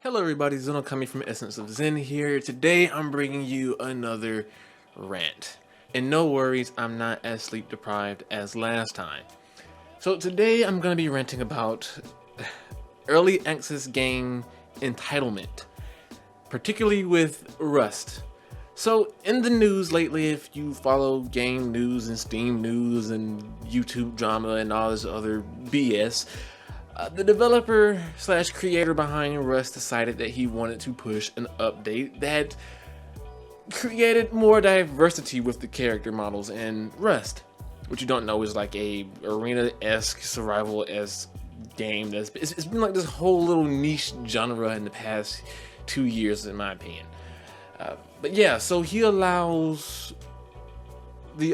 Hello everybody, Zeno coming from Essence of Zen here. Today I'm bringing you another rant. And no worries, I'm not as sleep deprived as last time. So today I'm going to be ranting about early access game Entitlement, particularly with Rust. So in the news lately, if you follow game news and Steam news and YouTube drama and all this other BS, the developer slash creator behind Rust decided that he wanted to push an update that created more diversity with the character models in Rust. What you don't know is like a arena-esque, survival-esque game it's been like this whole little niche genre in the past 2 years, in my opinion. But yeah, so he allows the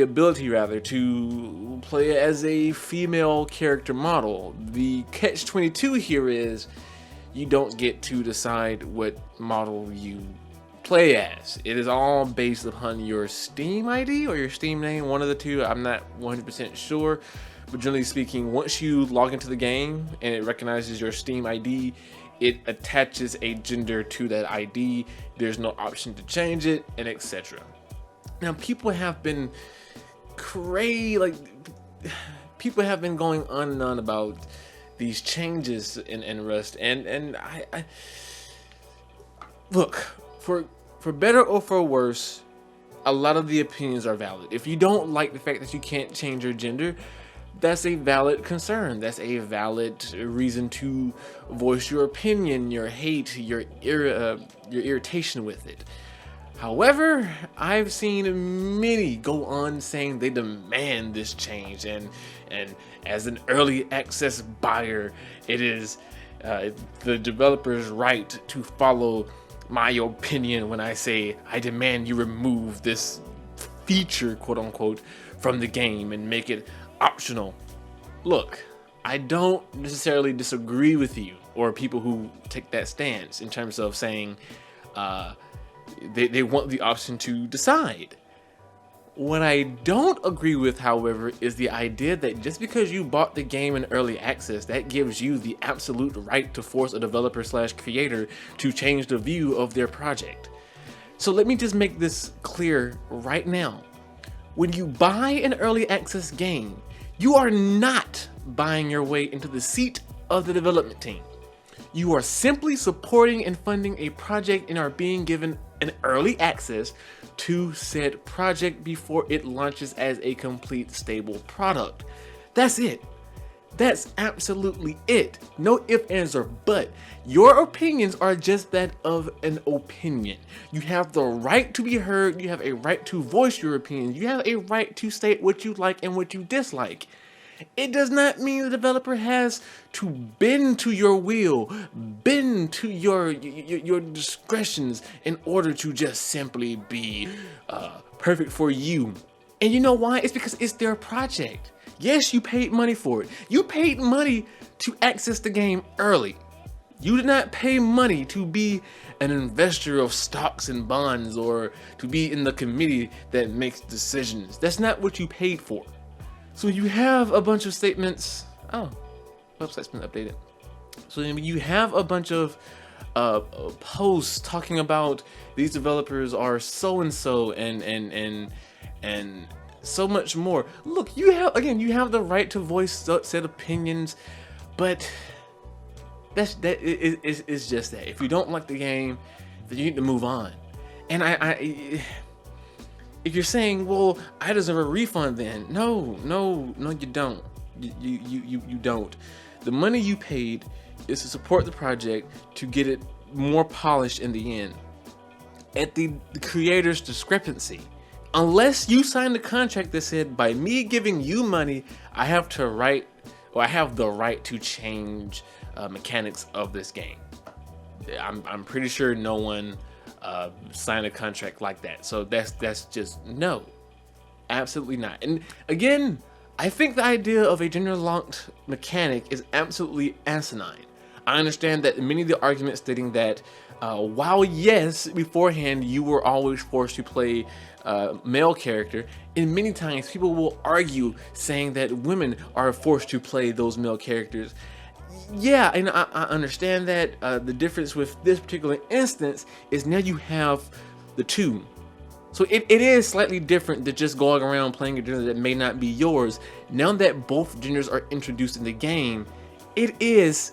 ability rather to play as a female character model. The catch-22 here is you don't get to decide what model you play as. It is all based upon your Steam ID or your Steam name, one of the two. I'm not 100% sure, but generally speaking, once you log into the game and it recognizes your Steam ID, it attaches a gender to that ID. There's no option to change it, and etc. Now, people have been people have been going on and on about these changes in Rust, and I look, for better or for worse, a lot of the opinions are valid. If you don't like the fact that you can't change your gender, that's a valid concern. That's a valid reason to voice your opinion, your hate, your irritation with it. However, I've seen many go on saying they demand this change, and as an early access buyer, it is the developer's right to follow my opinion when I say I demand you remove this feature, quote unquote, from the game and make it optional. Look, I don't necessarily disagree with you or people who take that stance in terms of saying they want the option to decide. What I don't agree with, however, is the idea that just because you bought the game in early access, that gives you the absolute right to force a developer slash creator to change the view of their project. So let me just make this clear right now. When you buy an early access game, you are not buying your way into the seat of the development team. You are simply supporting and funding a project and are being given an early access to said project before it launches as a complete stable product. That's it. That's absolutely it. No ifs, ands, or but. Your opinions are just that of an opinion. You have the right to be heard. You have a right to voice your opinion. You have a right to state what you like and what you dislike. It does not mean the developer has to bend to your will, bend to your discretions in order to just simply be perfect for you. And you know why? It's because it's their project. Yes, you paid money for it. You paid money to access the game early. You did not pay money to be an investor of stocks and bonds or to be in the committee that makes decisions. That's not what you paid for. So you have a bunch of statements. Oh, website's been updated. So you have a bunch of posts talking about these developers are so and so and so much more. Look, you have the right to voice said opinions, but it's just that. If you don't like the game, then you need to move on. And if you're saying, well, I deserve a refund, then no, you don't. You don't. The money you paid is to support the project to get it more polished in the end. At the creator's discrepancy, unless you signed a contract that said, by me giving you money, I have the right to change mechanics of this game. I'm pretty sure no one sign a contract like that. So that's just no, absolutely not. And again, I think the idea of a gender locked mechanic is absolutely asinine. I understand that many of the arguments stating that while yes, beforehand you were always forced to play male character, and many times people will argue saying that women are forced to play those male characters. Yeah, and I understand that. The difference with this particular instance is now you have the two. So it is slightly different than just going around playing a gender that may not be yours. Now that both genders are introduced in the game, it is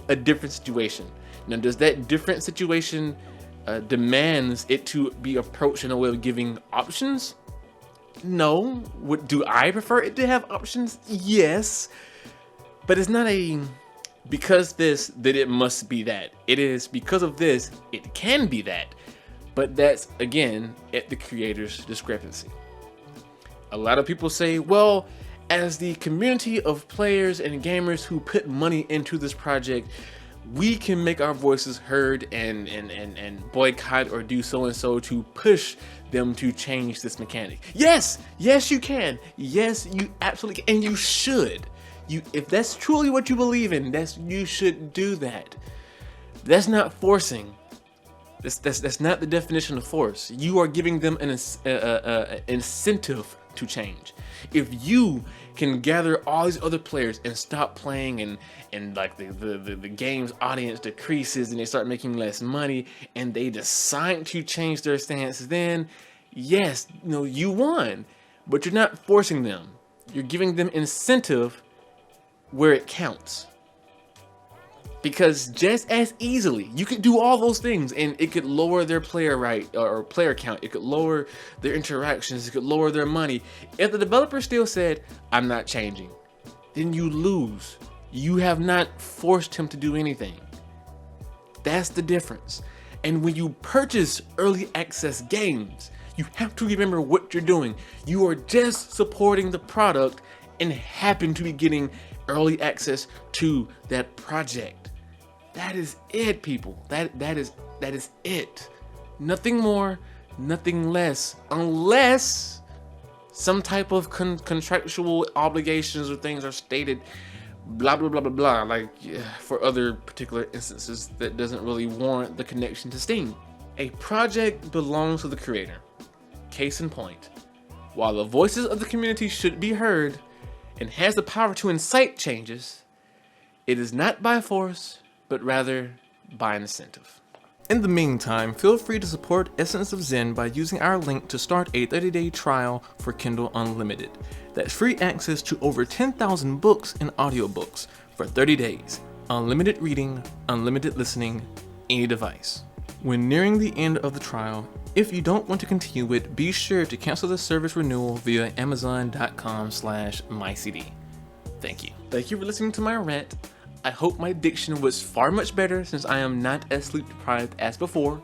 a different situation. Now, does that different situation demands it to be approached in a way of giving options? No. Do I prefer it to have options? Yes. But it's not a because this, that it must be that. It is because of this, it can be that. But that's, again, at the creator's discrepancy. A lot of people say, well, as the community of players and gamers who put money into this project, we can make our voices heard and boycott or do so and so to push them to change this mechanic. Yes, yes you can. Yes, you absolutely can. And you should. If that's truly what you believe in, you should do that. That's not forcing. That's not the definition of force. You are giving them an incentive to change. If you can gather all these other players and stop playing and like the game's audience decreases and they start making less money and they decide to change their stance, then yes, you won. But you're not forcing them. You're giving them incentive where it counts. Because just as easily, you could do all those things and it could lower their player player count. It could lower their interactions. It could lower their money. If the developer still said, I'm not changing, then you lose. You have not forced him to do anything. That's the difference. And when you purchase early access games, you have to remember what you're doing. You are just supporting the product and happen to be getting early access to that project. That is it, people. That is it. Nothing more, nothing less, unless some type of contractual obligations or things are stated, blah blah blah blah blah. Like for other particular instances, that doesn't really warrant the connection to Steam. A project belongs to the creator. Case in point, while the voices of the community should be heard and has the power to incite changes, it is not by force, but rather by incentive. In the meantime, feel free to support Essence of Zen by using our link to start a 30-day trial for Kindle Unlimited. That's free access to over 10,000 books and audiobooks for 30 days. Unlimited reading, unlimited listening, any device. When nearing the end of the trial, if you don't want to continue it, be sure to cancel the service renewal via amazon.com/mycd. Thank you. Thank you for listening to my rant. I hope my diction was far much better since I am not as sleep deprived as before.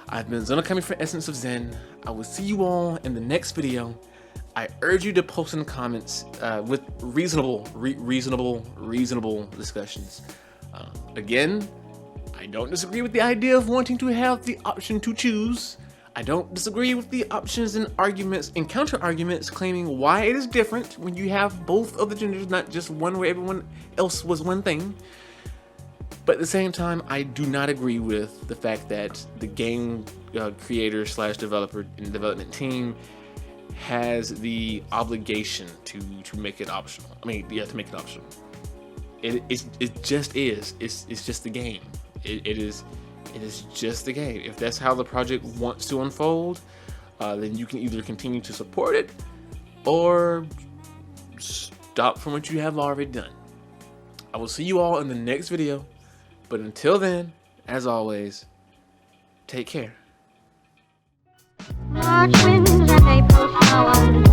I've been Zonokami for Essence of Zen. I will see you all in the next video. I urge you to post in the comments with reasonable discussions. Again, I don't disagree with the idea of wanting to have the option to choose. I don't disagree with the options and arguments and counter arguments claiming why it is different when you have both of the genders, not just one where everyone else was one thing. But at the same time, I do not agree with the fact that the game creator / developer and development team has the obligation to make it optional. I mean, yeah, to make it optional. It just is. It's just the game. It is just the game. If that's how the project wants to unfold, then you can either continue to support it or stop from what you have already done. I will see you all in the next video, but until then, as always, take care. March winds and April showers.